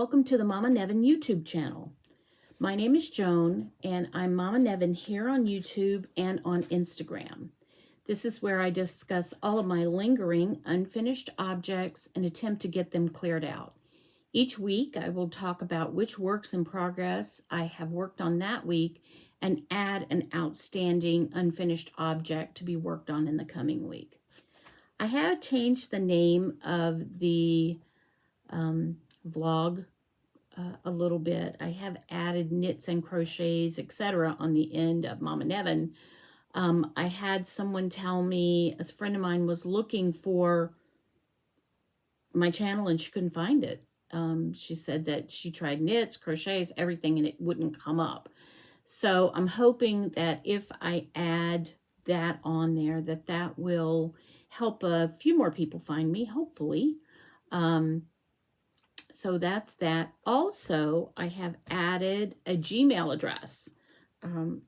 welcome to the Mama Nevin YouTube channel. My name is Joan, and I'm Mama Nevin here on YouTube and on Instagram. This is where I discuss all of my lingering, unfinished objects and attempt to get them cleared out. Each week, I will talk about which works in progress I have worked on that week and add an outstanding unfinished object to be worked on in the coming week. I have changed the name of the vlog a little bit. I have added knits and crochets, etc. on the end of Mama Nevin. I had someone tell me, a friend of mine was looking for my channel and she couldn't find it. She said that she tried knits, crochets, everything, and it wouldn't come up. So I'm hoping that if I add that on there, that will help a few more people find me, hopefully. So that's that. Also, I have added a Gmail address.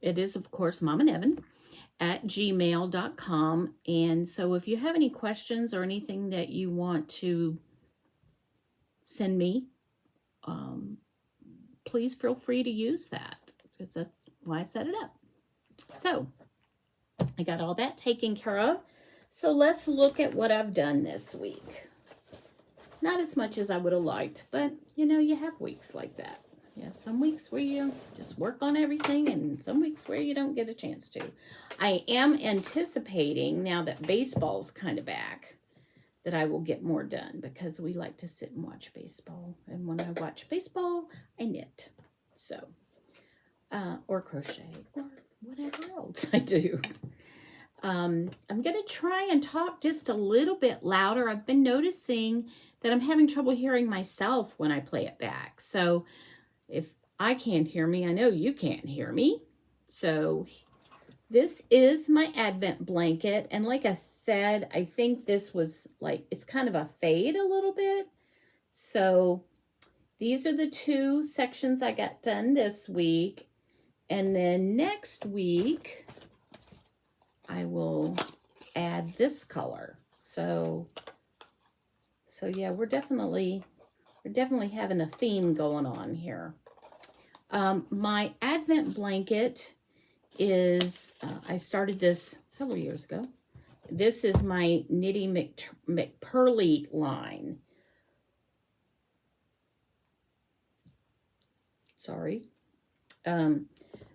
It is, of course, mamanevin@gmail.com. And so if you have any questions or anything that you want to send me, please feel free to use that, because that's why I set it up. So I got all that taken care of. So let's look at what I've done this week. Not as much as I would have liked, but you know, you have weeks like that. You have some weeks where you just work on everything and some weeks where you don't get a chance to. I am anticipating, now that baseball's kind of back, that I will get more done because we like to sit and watch baseball. And when I watch baseball, I knit. So, or crochet or whatever else I do. I'm going to try and talk just a little bit louder. I've been noticing that I'm having trouble hearing myself when I play it back. So if I can't hear me, I know you can't hear me. So this is my Advent blanket. And like I said, I think this was like, it's kind of a fade a little bit. So these are the two sections I got done this week. And then next week, I will add this color. So yeah, we're definitely having a theme going on here. My Advent blanket is, I started this several years ago. This is my Knitty McPurly line. Sorry.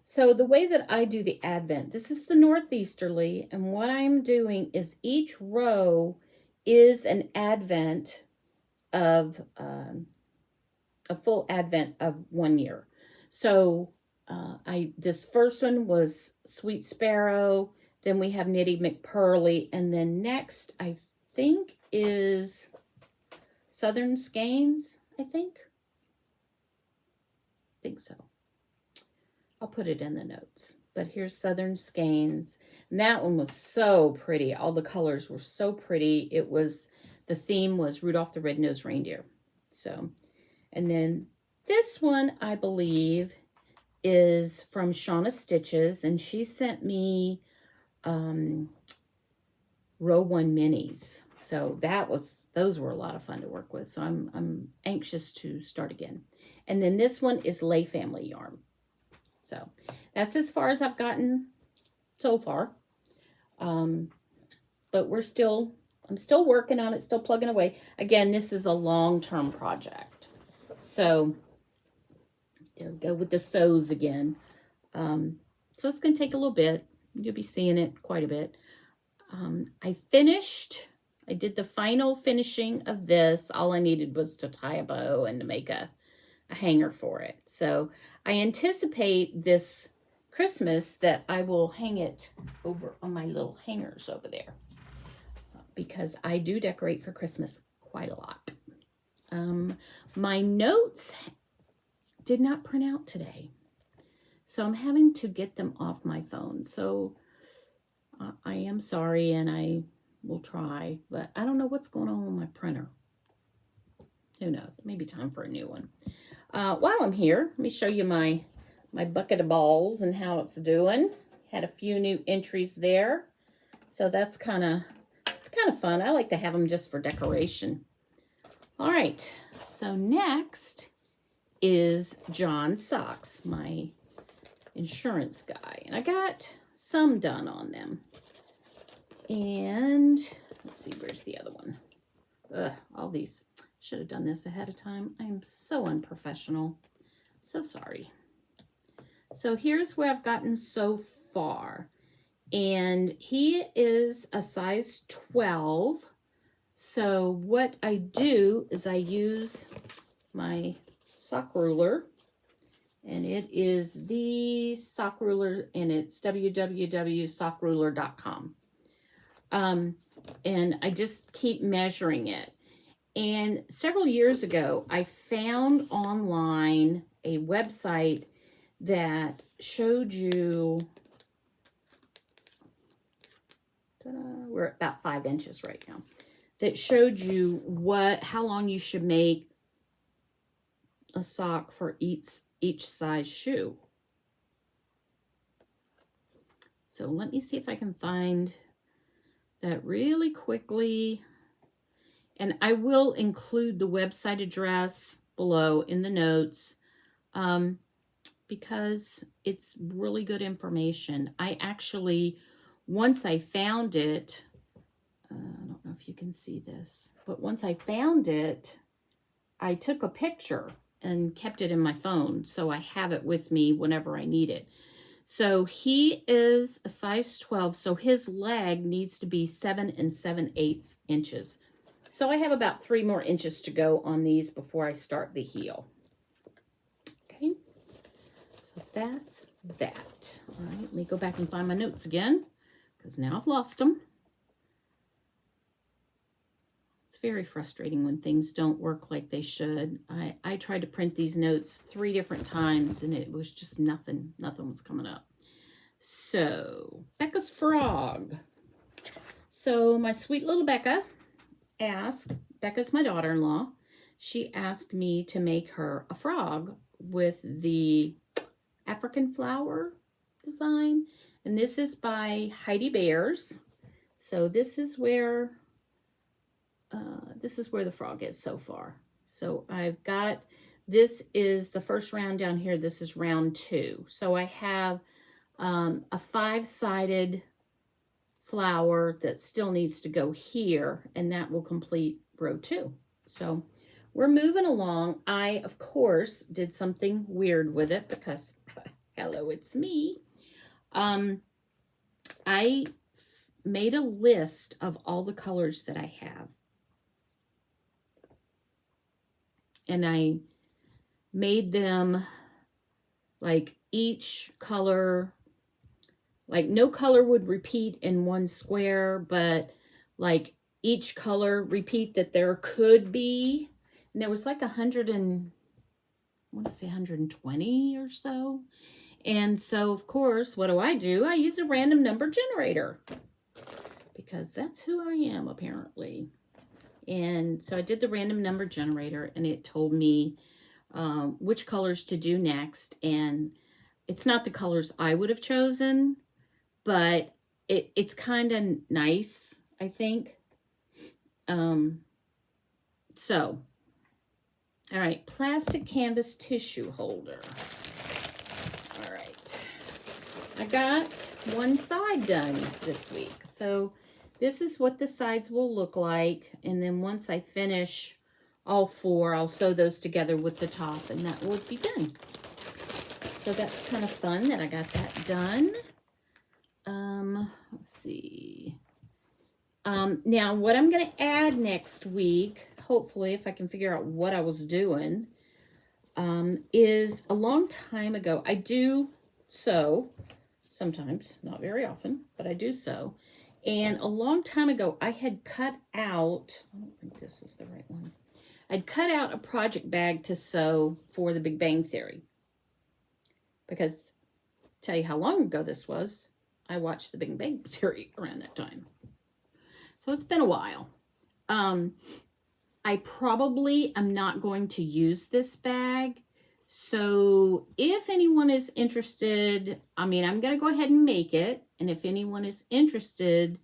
So the way that I do the Advent, this is the Northeasterly, and what I'm doing is each row is an Advent of, a full Advent of 1 year. So this first one was Sweet Sparrow, then we have Knitty McPurly, and then next I think is Southern Skeins, I think so. I'll put it in the notes. But here's Southern Skeins. And that one was so pretty. All the colors were so pretty. It was, the theme was Rudolph the Red-Nosed Reindeer. So, and then this one, I believe, is from Shauna Stitches. And she sent me row 1 minis. So those were a lot of fun to work with. So I'm anxious to start again. And then this one is Lay Family Yarn. So that's as far as I've gotten so far. But I'm still working on it, still plugging away. Again, this is a long-term project. So there we go with the sews again. So it's going to take a little bit. You'll be seeing it quite a bit. I did the final finishing of this. All I needed was to tie a bow and to make a hanger for it. So I anticipate this Christmas that I will hang it over on my little hangers over there, because I do decorate for Christmas quite a lot. My notes did not print out today, so I'm having to get them off my phone. So I am sorry, and I will try, but I don't know what's going on with my printer. Who knows? Maybe time for a new one. While I'm here, let me show you my bucket of balls and how it's doing. Had a few new entries there. So that's kind of fun. I like to have them just for decoration. All right, so next is John Socks, my insurance guy. And I got some done on them. And let's see, where's the other one? Ugh, all these. Should have done this ahead of time. I am so unprofessional. So sorry. So here's where I've gotten so far. And he is a size 12. So what I do is I use my sock ruler. And it is the sock ruler, and it's www.sockruler.com. And I just keep measuring it. And several years ago, I found online a website that showed you, we're at about 5 inches right now, that showed you how long you should make a sock for each size shoe. So let me see if I can find that really quickly. And I will include the website address below in the notes because it's really good information. I actually, once I found it, I don't know if you can see this, but once I found it, I took a picture and kept it in my phone, so I have it with me whenever I need it. So he is a size 12, so his leg needs to be 7 7/8 inches. So I have about 3 more inches to go on these before I start the heel. Okay, so that's that. All right, let me go back and find my notes again, because now I've lost them. It's very frustrating when things don't work like they should. I tried to print these notes 3 different times, and it was just nothing was coming up. So, Becca's frog. So my sweet little Becca's my daughter-in-law, she asked me to make her a frog with the African flower design. And this is by Heidi Bears. So this is where the frog is so far. So I've got, this is the first round down here. This is round 2. So I have a 5-sided flower that still needs to go here, and that will complete row 2. So we're moving along. I, of course, did something weird with it because, hello, it's me. I made a list of all the colors that I have. And I made them like each color, like no color would repeat in one square, but like each color repeat that there could be. And there was like 120 or so. And so, of course, what do? I use a random number generator because that's who I am, apparently. And so I did the random number generator, and it told me which colors to do next. And it's not the colors I would have chosen, but it's kind of nice, I think. So, all right, plastic canvas tissue holder. All right, I got one side done this week. So this is what the sides will look like. And then once I finish all 4, I'll sew those together with the top, and that will be done. So that's kind of fun that I got that done. Let's see. Now what I'm going to add next week, hopefully, if I can figure out what I was doing, is a long time ago. I do sew sometimes, not very often, but I do sew. And a long time ago, I had cut out, I don't think this is the right one. I'd cut out a project bag to sew for the Big Bang Theory. Because, tell you how long ago this was, I watched the Big Bang Theory around that time. So it's been a while. I probably am not going to use this bag. So if anyone is interested, I'm going to go ahead and make it. And if anyone is interested,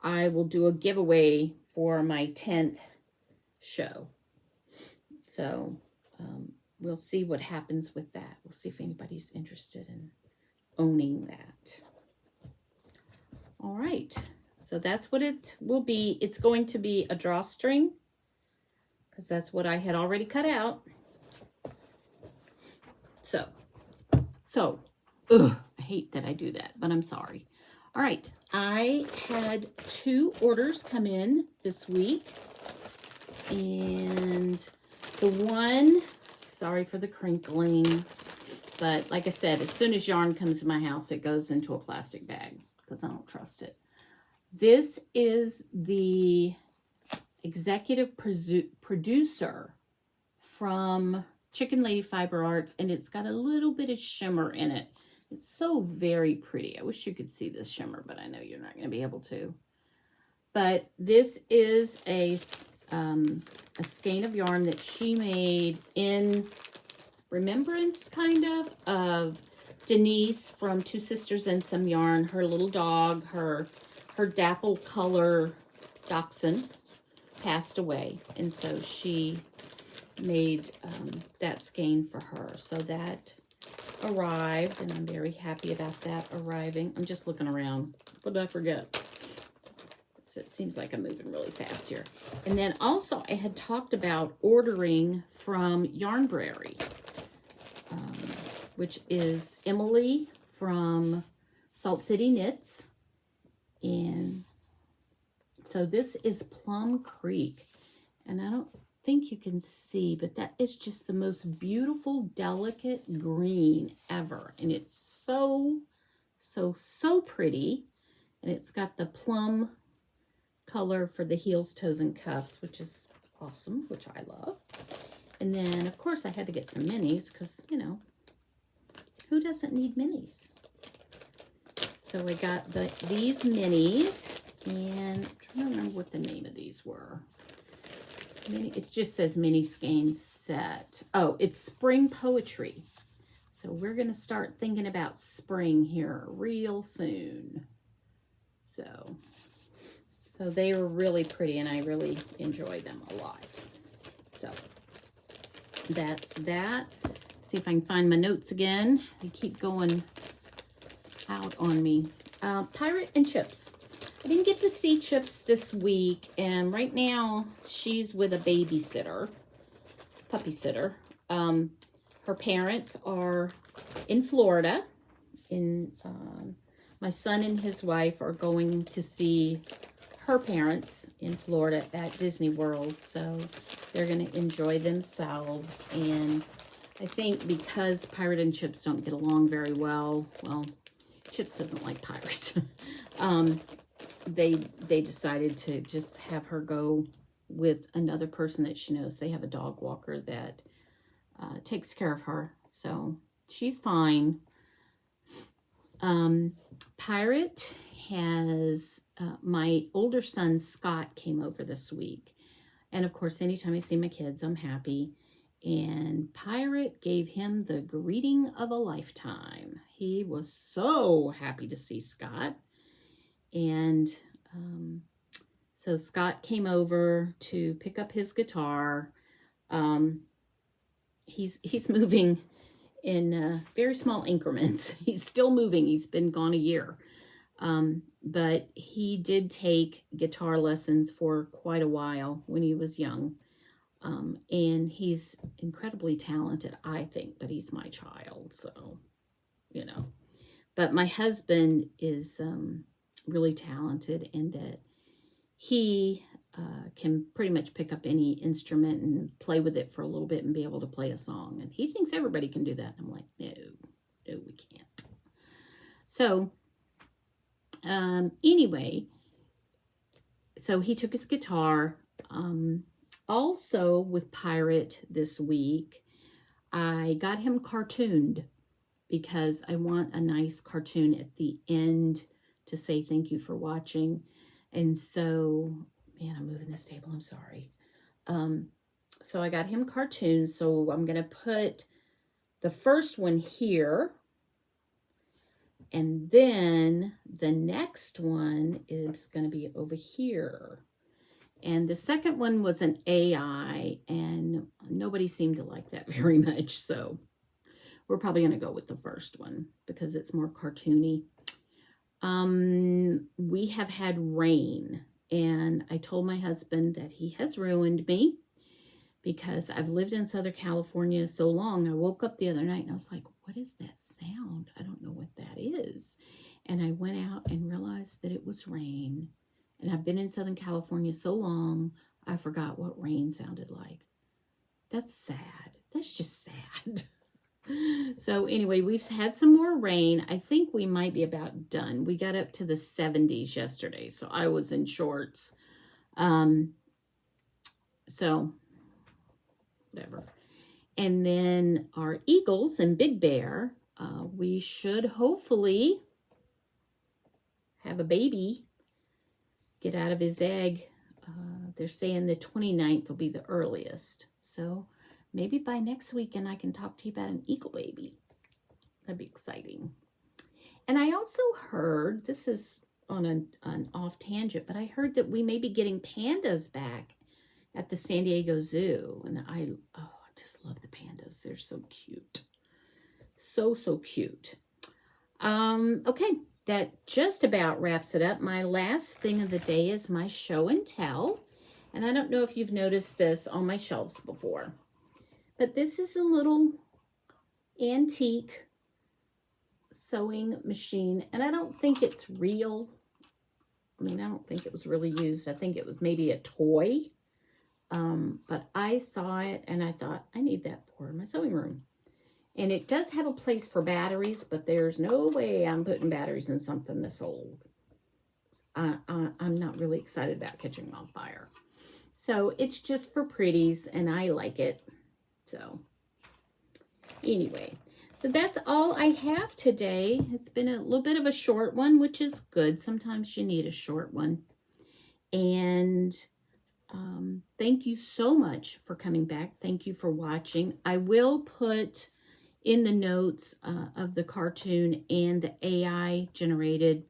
I will do a giveaway for my 10th show. So we'll see what happens with that. We'll see if anybody's interested in owning that. All right, so that's what it will be. It's going to be a drawstring, because that's what I had already cut out. So, ugh, I hate that I do that, but I'm sorry. All right, I had 2 orders come in this week, and the one, sorry for the crinkling, but like I said, as soon as yarn comes to my house, it goes into a plastic bag because I don't trust it. This is the executive producer from Chicken Lady Fiber Arts, and it's got a little bit of shimmer in it. It's so very pretty. I wish you could see this shimmer, but I know you're not going to be able to. But this is a skein of yarn that she made in remembrance, kind of Denise from Two Sisters and Some Yarn. Her little dog, her dapple color dachshund, passed away, and so she made that skein for her. So that arrived, and I'm very happy about that arriving. I'm just looking around. What did I forget? So it seems like I'm moving really fast here. And then also I had talked about ordering from Yarnbrary, which is Emily from Salt City Knits. And so this is Plum Creek. And I don't think you can see, but that is just the most beautiful, delicate green ever. And it's so pretty. And it's got the plum color for the heels, toes, and cuffs, which is awesome, which I love. And then, of course, I had to get some minis because, you know, who doesn't need minis? So I got these minis, and I'm trying to remember what the name of these were. It just says mini skeins set. Oh, it's spring poetry. So we're going to start thinking about spring here real soon. So they were really pretty, and I really enjoy them a lot. So that's that. See if I can find my notes again. They keep going out on me. Pirate and Chips. I didn't get to see Chips this week, and right now she's with a babysitter, puppy sitter. Her parents are in Florida. My son and his wife are going to see her parents in Florida at Disney World, so they're going to enjoy themselves. And I think because Pirate and Chips don't get along very well, Chips doesn't like Pirate. They decided to just have her go with another person that she knows. They have a dog walker that takes care of her, so she's fine. Pirate has my older son Scott came over this week, and of course anytime I see my kids I'm happy. And Pirate gave him the greeting of a lifetime. He was so happy to see Scott. And so Scott came over to pick up his guitar. He's moving in very small increments. He's still moving. He's been gone a year. But he did take guitar lessons for quite a while when he was young. And he's incredibly talented, I think, but he's my child, so, you know. But my husband is really talented in that he can pretty much pick up any instrument and play with it for a little bit and be able to play a song. And he thinks everybody can do that. I'm like, no, we can't. So, anyway, so he took his guitar. Also, with Pirate this week, I got him cartooned because I want a nice cartoon at the end to say thank you for watching. And so, man, I'm moving this table, I'm sorry. So I got him cartoons, so I'm going to put the first one here. And then the next one is going to be over here. And the second one was an AI, and nobody seemed to like that very much. So we're probably going to go with the first one because it's more cartoony. We have had rain, and I told my husband that he has ruined me because I've lived in Southern California so long. I woke up the other night and I was like, what is that sound? I don't know what that is. And I went out and realized that it was rain. And I've been in Southern California so long, I forgot what rain sounded like. That's sad. That's just sad. So anyway, we've had some more rain. I think we might be about done. We got up to the 70s yesterday, so I was in shorts. So whatever. And then our eagles and Big Bear, we should hopefully have a baby get out of his egg. They're saying the 29th will be the earliest. So maybe by next weekend I can talk to you about an eagle baby. That'd be exciting. And I also heard, this is on an off tangent, but I heard that we may be getting pandas back at the San Diego Zoo. And I just love the pandas. They're so cute. So cute. Okay, that just about wraps it up. My last thing of the day is my show and tell. And I don't know if you've noticed this on my shelves before, but this is a little antique sewing machine, and I don't think it's real. I mean, I don't think it was really used. I think it was maybe a toy. But I saw it and I thought, I need that for my sewing room. And it does have a place for batteries, but there's no way I'm putting batteries in something this old. I'm not really excited about catching on fire. So it's just for pretties, and I like it. So anyway, so that's all I have today. It's been a little bit of a short one, which is good. Sometimes you need a short one. And thank you so much for coming back. Thank you for watching. I will put in the notes of the cartoon and the AI generated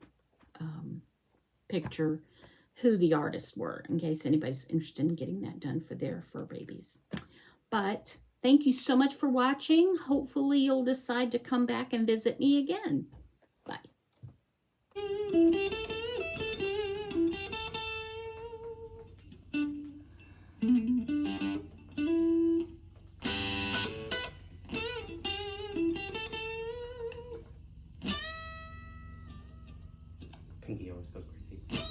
picture who the artists were, in case anybody's interested in getting that done for their fur babies. But thank you so much for watching. Hopefully you'll decide to come back and visit me again. Bye. Pinky always goes crazy.